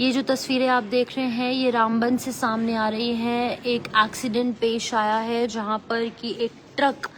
ये जो तस्वीरें आप देख रहे हैं ये रामबन से सामने आ रही हैं। एक एक्सीडेंट पेश आया है जहां पर कि एक ट्रक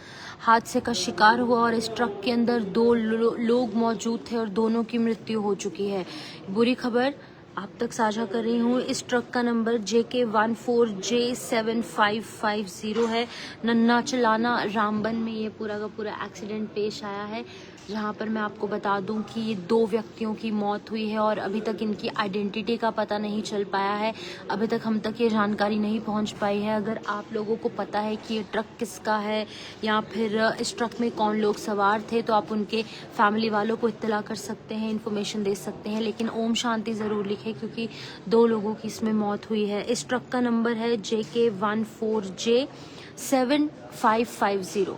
हादसे का शिकार हुआ और इस ट्रक के अंदर दो लोग मौजूद थे और दोनों की मृत्यु हो चुकी है। बुरी खबर आप तक साझा कर रही हूँ। इस ट्रक का नंबर JK14J7550 है। नन्ना चलाना रामबन में ये पूरा का पूरा एक्सीडेंट पेश आया है, जहां पर मैं आपको बता दूं कि ये 2 व्यक्तियों की मौत हुई है और अभी तक इनकी आइडेंटिटी का पता नहीं चल पाया है। अभी तक हम तक ये जानकारी नहीं पहुंच पाई है। अगर आप लोगों को पता है कि ये ट्रक किसका है या फिर इस ट्रक में कौन लोग सवार थे, तो आप उनके फैमिली वालों को इत्तला कर सकते हैं, इन्फॉर्मेशन दे सकते हैं। लेकिन ओम शांति ज़रूर लिखें क्योंकि 2 लोगों की इसमें मौत हुई है। इस ट्रक का नंबर है JK14J7550।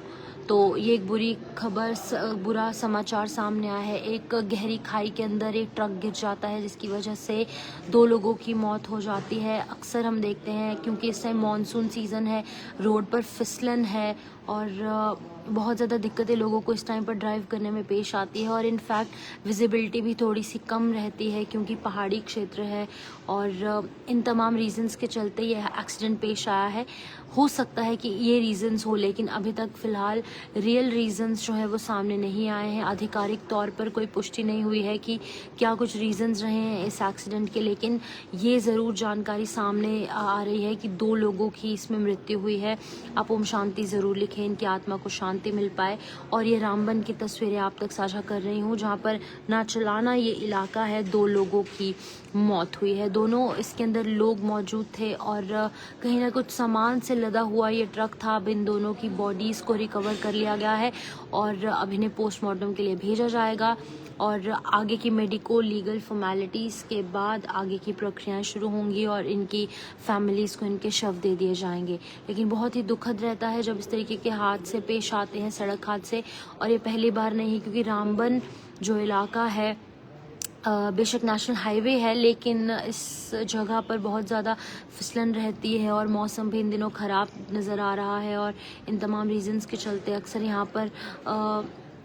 तो ये एक बुरा समाचार सामने आया है। एक गहरी खाई के अंदर एक ट्रक गिर जाता है जिसकी वजह से 2 लोगों की मौत हो जाती है। अक्सर हम देखते हैं क्योंकि इस टाइम मानसून सीज़न है, रोड पर फिसलन है और बहुत ज़्यादा दिक्कतें लोगों को इस टाइम पर ड्राइव करने में पेश आती है और इनफैक्ट विजिबिलिटी भी थोड़ी सी कम रहती है क्योंकि पहाड़ी क्षेत्र है और इन तमाम रीजंस के चलते ये एक्सीडेंट पेश आया है। हो सकता है कि ये रीजंस हो, लेकिन अभी तक फ़िलहाल रियल रीजंस जो है वो सामने नहीं आए हैं। आधिकारिक तौर पर कोई पुष्टि नहीं हुई है कि क्या कुछ रीजंस रहे हैं इस एक्सीडेंट के, लेकिन ये ज़रूर जानकारी सामने आ रही है कि 2 लोगों की इसमें मृत्यु हुई है। आप ओम शांति ज़रूर लिखें, इनकी आत्मा को शांति मिल पाए। और ये रामबन की तस्वीरें आप तक साझा कर रही हूँ जहाँ पर ना चलाना ये इलाका है, 2 लोगों की मौत हुई है। दोनों इसके अंदर लोग मौजूद थे और कहीं ना कुछ सामान से लदा हुआ ये ट्रक था। अब इन दोनों की बॉडीज़ को रिकवर कर लिया गया है और अब इन्हें पोस्टमार्टम के लिए भेजा जाएगा और आगे की मेडिको लीगल फॉर्मेलिटीज़ के बाद आगे की प्रक्रियाएं शुरू होंगी और इनकी फैमिलीज़ को इनके शव दे दिए जाएंगे। लेकिन बहुत ही दुखद रहता है जब इस तरीके के हादसे पेश आते हैं, सड़क हादसे, और ये पहली बार नहीं क्योंकि रामबन जो इलाका है बेशक नेशनल हाईवे है, लेकिन इस जगह पर बहुत ज़्यादा फिसलन रहती है और मौसम भी इन दिनों ख़राब नज़र आ रहा है और इन तमाम रीजंस के चलते अक्सर यहाँ पर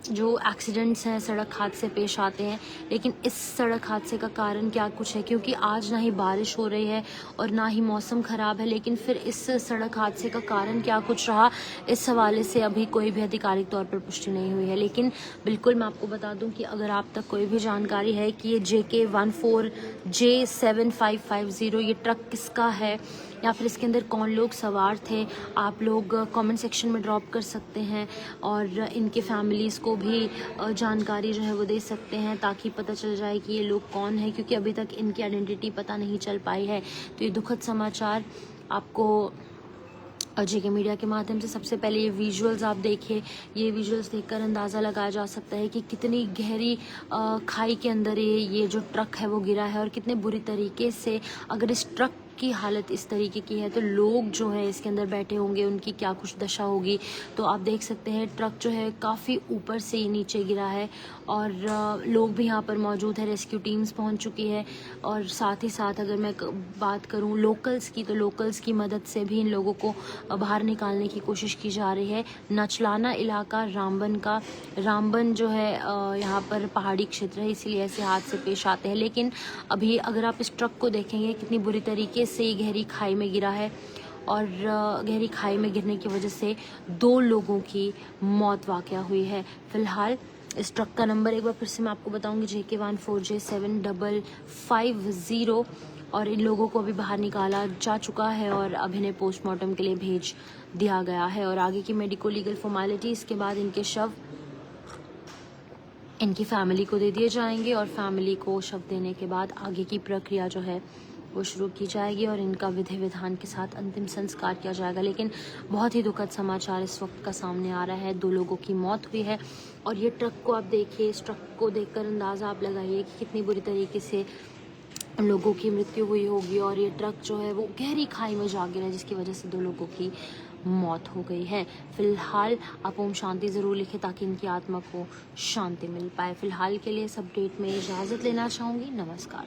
जो एक्सीडेंट्स हैं, सड़क हादसे पेश आते हैं। लेकिन इस सड़क हादसे का कारण क्या कुछ है, क्योंकि आज ना ही बारिश हो रही है और ना ही मौसम ख़राब है, लेकिन फिर इस सड़क हादसे का कारण क्या कुछ रहा, इस हवाले से अभी कोई भी आधिकारिक तौर पर पुष्टि नहीं हुई है। लेकिन बिल्कुल मैं आपको बता दूं कि अगर आप तक कोई भी जानकारी है कि ये JK14J7550 ये ट्रक किसका है या फिर इसके अंदर कौन लोग सवार थे, आप लोग कमेंट सेक्शन में ड्रॉप कर सकते हैं और इनके फैमिलीज़ को भी जानकारी जो है वो दे सकते हैं ताकि पता चल जाए कि ये लोग कौन है, क्योंकि अभी तक इनकी आइडेंटिटी पता नहीं चल पाई है। तो ये दुखद समाचार आपको JK मीडिया के माध्यम से सबसे पहले ये विजुअल्स आप देखिए। ये विजुअल्स देखकर अंदाज़ा लगाया जा सकता है कि कितनी गहरी खाई के अंदर ये जो ट्रक है वो गिरा है और कितने बुरी तरीके से, अगर इस ट्रक की हालत इस तरीके की है तो लोग जो है इसके अंदर बैठे होंगे उनकी क्या कुछ दशा होगी। तो आप देख सकते हैं ट्रक जो है काफ़ी ऊपर से ही नीचे गिरा है और लोग भी यहाँ पर मौजूद है, रेस्क्यू टीम्स पहुँच चुकी है और साथ ही साथ अगर मैं बात करूँ लोकल्स की, तो लोकल्स की मदद से भी इन लोगों को बाहर निकालने की कोशिश की जा रही है। नचलाना इलाका रामबन का, रामबन जो है यहाँ पर पहाड़ी क्षेत्र है, इसीलिए ऐसे हादसे पेश आते हैं। लेकिन अभी अगर आप इस ट्रक को देखेंगे कितनी बुरी तरीके से ये गहरी खाई में गिरा है और गहरी खाई में गिरने की वजह से 2 लोगों की मौत वाक़या हुई है। फिलहाल इस ट्रक का नंबर एक बार फिर से मैं आपको बताऊंगी JK14J7550 और इन लोगों को अभी बाहर निकाला जा चुका है और अब इन्हें पोस्टमार्टम के लिए भेज दिया गया है और आगे की मेडिको लीगल फॉर्मेलिटीज़ के बाद इनके शव इनकी फैमिली को दे दिए जाएंगे और फैमिली को शव देने के बाद आगे की प्रक्रिया जो है वो शुरू की जाएगी और इनका विधि विधान के साथ अंतिम संस्कार किया जाएगा। लेकिन बहुत ही दुखद समाचार इस वक्त का सामने आ रहा है, 2 लोगों की मौत हुई है और ये ट्रक को आप देखिए, इस ट्रक को देखकर अंदाज़ा आप लगाइए कि कितनी बुरी तरीके से लोगों की मृत्यु हुई होगी और ये ट्रक जो है वो गहरी खाई में जा गिरा जिसकी वजह से 2 लोगों की मौत हो गई है। फिलहाल आप ओम शांति ज़रूर लिखें ताकि इनकी आत्मा को शांति मिल पाए। फिलहाल के लिए इस अपडेट में इजाज़त लेना चाहूँगी। नमस्कार।